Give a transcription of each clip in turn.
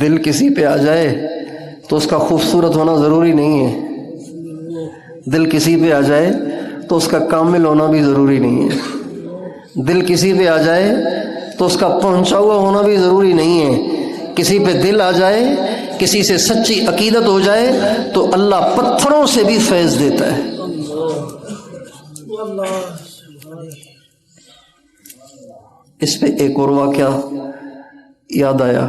دل کسی پہ آ جائے تو اس کا خوبصورت ہونا ضروری نہیں ہے، دل کسی پہ آ جائے تو اس کا کامل ہونا بھی ضروری نہیں ہے، دل کسی پہ آ جائے تو اس کا پہنچا ہوا ہونا بھی ضروری نہیں ہے۔ کسی پہ دل آ جائے، کسی سے سچی عقیدت ہو جائے تو اللہ پتھروں سے بھی فیض دیتا ہے۔ اس پہ ایک اور واقعہ یاد آیا۔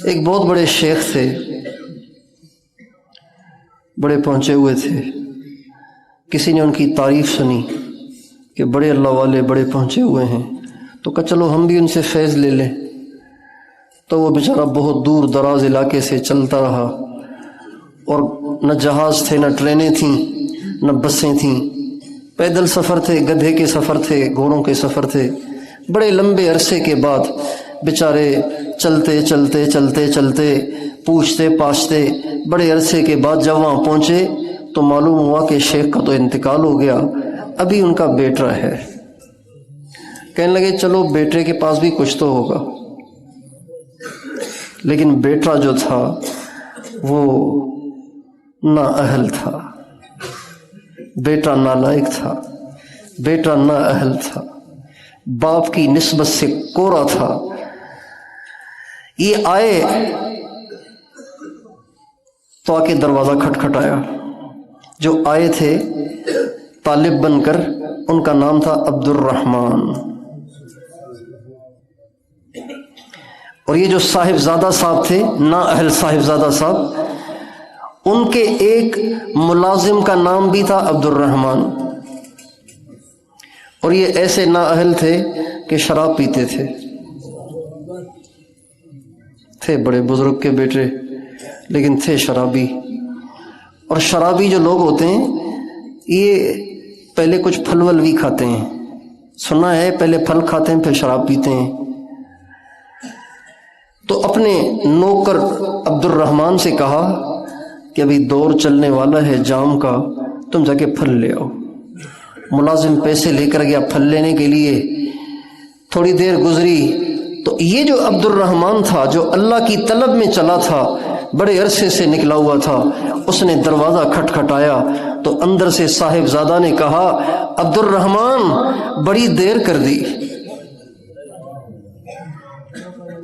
ایک بہت بڑے شیخ تھے، بڑے پہنچے ہوئے تھے، کسی نے ان کی تعریف سنی کہ بڑے اللہ والے، بڑے پہنچے ہوئے ہیں، تو کہا چلو ہم بھی ان سے فیض لے لیں۔ تو وہ بیچارہ بہت دور دراز علاقے سے چلتا رہا، اور نہ جہاز تھے، نہ ٹرینیں تھیں، نہ بسیں تھیں، پیدل سفر تھے، گدھے کے سفر تھے، گھوڑوں کے سفر تھے۔ بڑے لمبے عرصے کے بعد بیچارے چلتے چلتے چلتے چلتے، پوچھتے پاچھتے، بڑے عرصے کے بعد جب وہاں پہنچے تو معلوم ہوا کہ شیخ کا تو انتقال ہو گیا، ابھی ان کا بیٹا ہے۔ کہنے لگے چلو بیٹے کے پاس بھی کچھ تو ہوگا، لیکن بیٹا جو تھا وہ نااہل تھا، بیٹا نالائق تھا، بیٹا نااہل تھا، باپ کی نسبت سے کورا تھا۔ یہ آئے تو آ کے دروازہ کھٹکھٹایا۔ جو آئے تھے طالب بن کر، ان کا نام تھا عبد الرحمن، اور یہ جو صاحبزادہ صاحب تھے، نااہل صاحبزادہ صاحب، ان کے ایک ملازم کا نام بھی تھا عبد الرحمن، اور یہ ایسے نااہل تھے کہ شراب پیتے تھے بڑے بزرگ کے بیٹے، لیکن تھے شرابی۔ اور شرابی جو لوگ ہوتے ہیں یہ پہلے کچھ پھل ول بھی کھاتے ہیں، سنا ہے پہلے پھل کھاتے ہیں پھر شراب پیتے ہیں۔ تو اپنے نوکر عبد الرحمن سے کہا کہ ابھی دور چلنے والا ہے جام کا، تم جا کے پھل لے آؤ۔ ملازم پیسے لے کر گیا پھل لینے کے لیے۔ تھوڑی دیر گزری تو یہ جو عبد الرحمن تھا، جو اللہ کی طلب میں چلا تھا، بڑے عرصے سے نکلا ہوا تھا، اس نے دروازہ کھٹکھٹایا تو اندر سے صاحبزادہ نے کہا عبد الرحمن بڑی دیر کر دی۔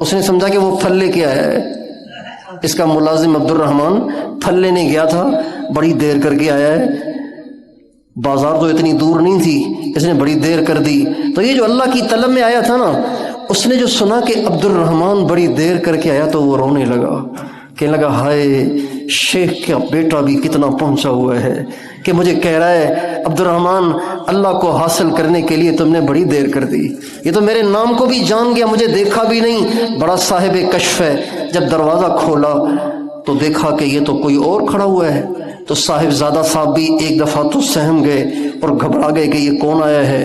اس نے سمجھا کہ وہ پھل لے کے آیا ہے، اس کا ملازم عبد الرحمن پھل لینے گیا تھا، بڑی دیر کر کے آیا ہے، بازار تو اتنی دور نہیں تھی، اس نے بڑی دیر کر دی۔ تو یہ جو اللہ کی طلب میں آیا تھا نا، اس نے جو سنا کہ عبد الرحمن بڑی دیر کر کے آیا تو وہ رونے لگا، کہنے لگا ہائے شیخ کا بیٹا بھی کتنا پہنچا ہوا ہے کہ مجھے کہہ رہا ہے عبد الرحمن اللہ کو حاصل کرنے کے لیے تم نے بڑی دیر کر دی، یہ تو میرے نام کو بھی جان گیا، مجھے دیکھا بھی نہیں، بڑا صاحب کشف ہے۔ جب دروازہ کھولا تو دیکھا کہ یہ تو کوئی اور کھڑا ہوا ہے، تو صاحبزادہ صاحب بھی ایک دفعہ تو سہم گئے اور گھبرا گئے کہ یہ کون آیا ہے۔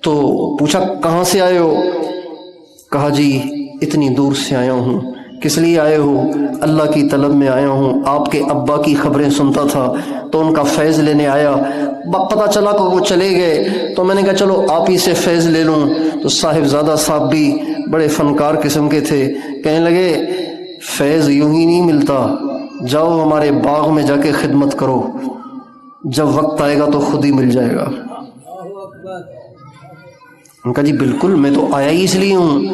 تو پوچھا کہاں سے آئے ہو؟ کہا جی اتنی دور سے آیا ہوں۔ کس لیے آئے ہو؟ اللہ کی طلب میں آیا ہوں، آپ کے ابا کی خبریں سنتا تھا تو ان کا فیض لینے آیا، پتہ چلا کہ وہ چلے گئے تو میں نے کہا چلو آپ ہی سے فیض لے لوں۔ تو صاحبزادہ صاحب بھی بڑے فنکار قسم کے تھے، کہنے لگے فیض یوں ہی نہیں ملتا، جاؤ ہمارے باغ میں جا کے خدمت کرو، جب وقت آئے گا تو خود ہی مل جائے گا۔ ان کا جی بالکل، میں تو آیا ہی اس لیے ہوں۔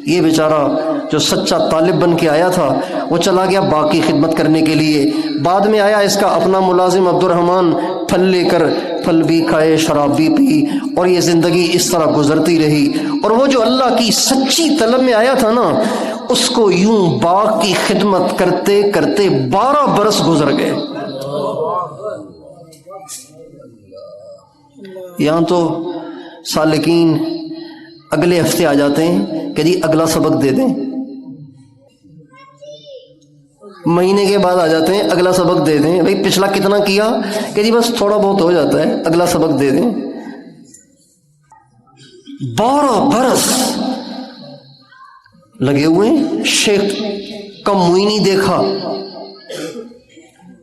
یہ بیچارہ جو سچا طالب بن کے آیا تھا وہ چلا گیا باغ کی خدمت کرنے کے لیے۔ بعد میں آیا اس کا اپنا ملازم عبد الرحمن، پھل لے کر پھل بھی کھائے، شراب بھی پی، اور یہ زندگی اس طرح گزرتی رہی۔ اور وہ جو اللہ کی سچی طلب میں آیا تھا نا، اس کو یوں باغ کی خدمت کرتے کرتے 12 برس گزر گئے۔ یہاں تو سالکین اگلے ہفتے آ جاتے ہیں کہ جی اگلا سبق دے دیں، مہینے کے بعد آ جاتے ہیں اگلا سبق دے دیں، بھئی پچھلا کتنا کیا کہ جی بس تھوڑا بہت ہو جاتا ہے، اگلا سبق دے دیں۔ 12 برس لگے ہوئے ہیں، شیخ کا منہ ہی نہیں دیکھا۔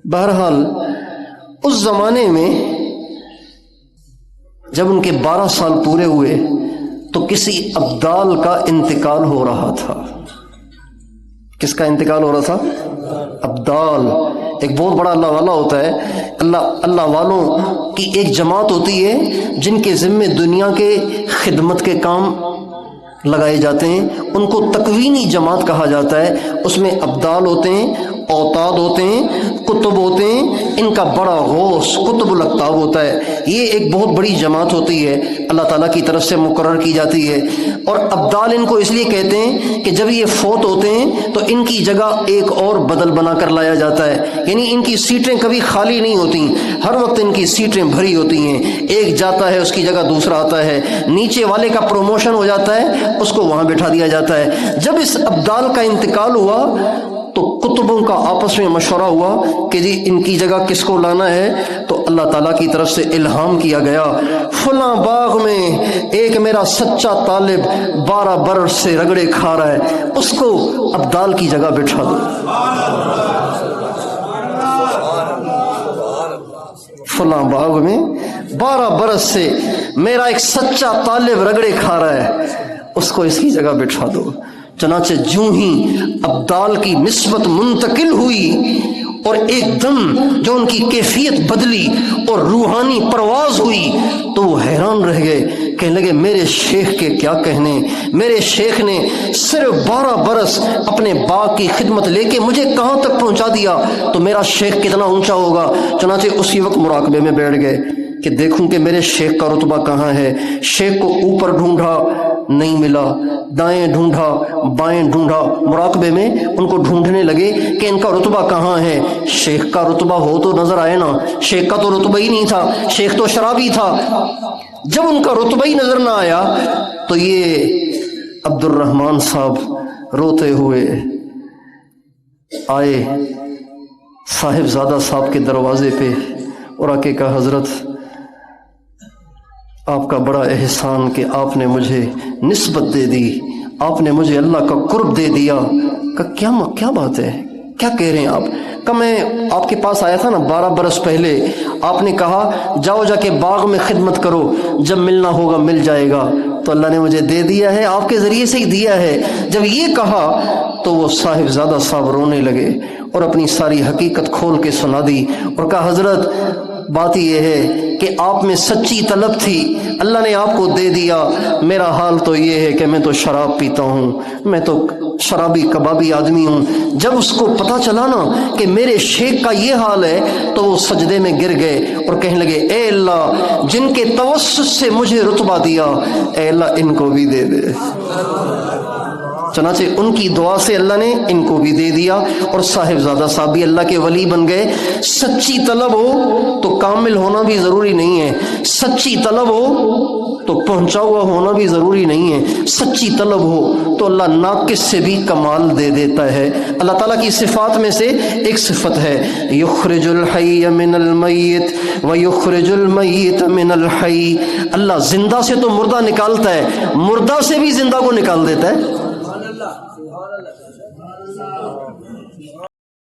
بہرحال اس زمانے میں جب ان کے 12 سال پورے ہوئے تو کسی ابدال کا انتقال ہو رہا تھا۔ کس کا انتقال ہو رہا تھا؟ ابدال۔ ایک بہت بڑا اللہ والا ہوتا ہے، اللہ والوں کی ایک جماعت ہوتی ہے جن کے ذمے دنیا کے خدمت کے کام لگائے جاتے ہیں، ان کو تکوینی جماعت کہا جاتا ہے۔ اس میں ابدال ہوتے ہیں، اوتاد ہوتے ہیں، کتب ہوتے ہیں، ان کا بڑا غوث قطب الاقطاب ہوتا ہے۔ یہ ایک بہت بڑی جماعت ہوتی ہے، اللہ تعالیٰ کی طرف سے مقرر کی جاتی ہے۔ اور ابدال ان کو اس لیے کہتے ہیں کہ جب یہ فوت ہوتے ہیں تو ان کی جگہ ایک اور بدل بنا کر لایا جاتا ہے، یعنی ان کی سیٹیں کبھی خالی نہیں ہوتی، ہر وقت ان کی سیٹیں بھری ہوتی ہیں۔ ایک جاتا ہے، اس کی جگہ دوسرا آتا ہے، نیچے والے کا پروموشن ہو جاتا ہے، اس کو وہاں بٹھا دیا جاتا ہے۔ جب اس ابدال کا انتقال ہوا تو کتبوں کا آپس میں مشورہ ہوا کہ جی ان کی جگہ کس کو لانا ہے، تو اللہ تعالیٰ کی طرف سے الہام کیا گیا، فلاں باغ میں ایک میرا سچا طالب 12 برس سے رگڑے کھا رہا ہے، اس کو ابدال کی جگہ بٹھا دو۔ فلاں باغ میں 12 برس سے میرا ایک سچا طالب رگڑے کھا رہا ہے، اس کو اس کی جگہ بٹھا دو۔ چنانچہ جوں ہی ابدال کی نسبت منتقل ہوئی اور ایک دم جو ان کی کیفیت بدلی اور روحانی پرواز ہوئی تو وہ حیران رہ گئے، کہنے لگے میرے شیخ کے کیا کہنے، میرے شیخ نے صرف 12 برس اپنے باغ کی خدمت لے کے مجھے کہاں تک پہنچا دیا، تو میرا شیخ کتنا اونچا ہوگا۔ چنانچہ اسی وقت مراقبے میں بیٹھ گئے کہ دیکھوں کہ میرے شیخ کا رتبہ کہاں ہے۔ شیخ کو اوپر ڈھونڈا، نہیں ملا، دائیں ڈھونڈا، بائیں ڈھونڈا، مراقبے میں ان کو ڈھونڈنے لگے کہ ان کا رتبہ کہاں ہے۔ شیخ کا رتبہ ہو تو نظر آئے نا، شیخ کا تو رتبہ ہی نہیں تھا، شیخ تو شرابی تھا۔ جب ان کا رتبہ ہی نظر نہ آیا تو یہ عبد الرحمن صاحب روتے ہوئے آئے صاحب زادہ صاحب کے دروازے پہ اور آ کے کہا حضرت آپ کا بڑا احسان کہ آپ نے مجھے نسبت دے دی، آپ نے مجھے اللہ کا قرب دے دیا۔ کیا بات ہے، کیا کہہ رہے ہیں آپ؟ کہ میں آپ کے پاس آیا تھا نا 12 برس پہلے، آپ نے کہا جاؤ جا کے باغ میں خدمت کرو، جب ملنا ہوگا مل جائے گا، تو اللہ نے مجھے دے دیا ہے، آپ کے ذریعے سے ہی دیا ہے۔ جب یہ کہا تو وہ صاحب زادہ صاحب رونے لگے اور اپنی ساری حقیقت کھول کے سنا دی اور کہا حضرت بات یہ ہے کہ آپ میں سچی طلب تھی، اللہ نے آپ کو دے دیا، میرا حال تو یہ ہے کہ میں تو شراب پیتا ہوں، میں تو شرابی کبابی آدمی ہوں۔ جب اس کو پتا چلا نا کہ میرے شیخ کا یہ حال ہے تو وہ سجدے میں گر گئے اور کہنے لگے اے اللہ جن کے توسط سے مجھے رتبہ دیا، اے اللہ ان کو بھی دے دے۔ چنانچہ ان کی دعا سے اللہ نے ان کو بھی دے دیا اور صاحب زادہ صاحب بھی اللہ کے ولی بن گئے۔ سچی طلب ہو تو کامل ہونا بھی ضروری نہیں ہے، سچی طلب ہو تو پہنچا ہوا ہونا بھی ضروری نہیں ہے، سچی طلب ہو تو اللہ ناقص سے بھی کمال دے دیتا ہے۔ اللہ تعالیٰ کی صفات میں سے ایک صفت ہے یخرج الحی من المیت ویخرج المیت من الحی، اللہ زندہ سے تو مردہ نکالتا ہے، مردہ سے بھی زندہ کو نکال دیتا ہے۔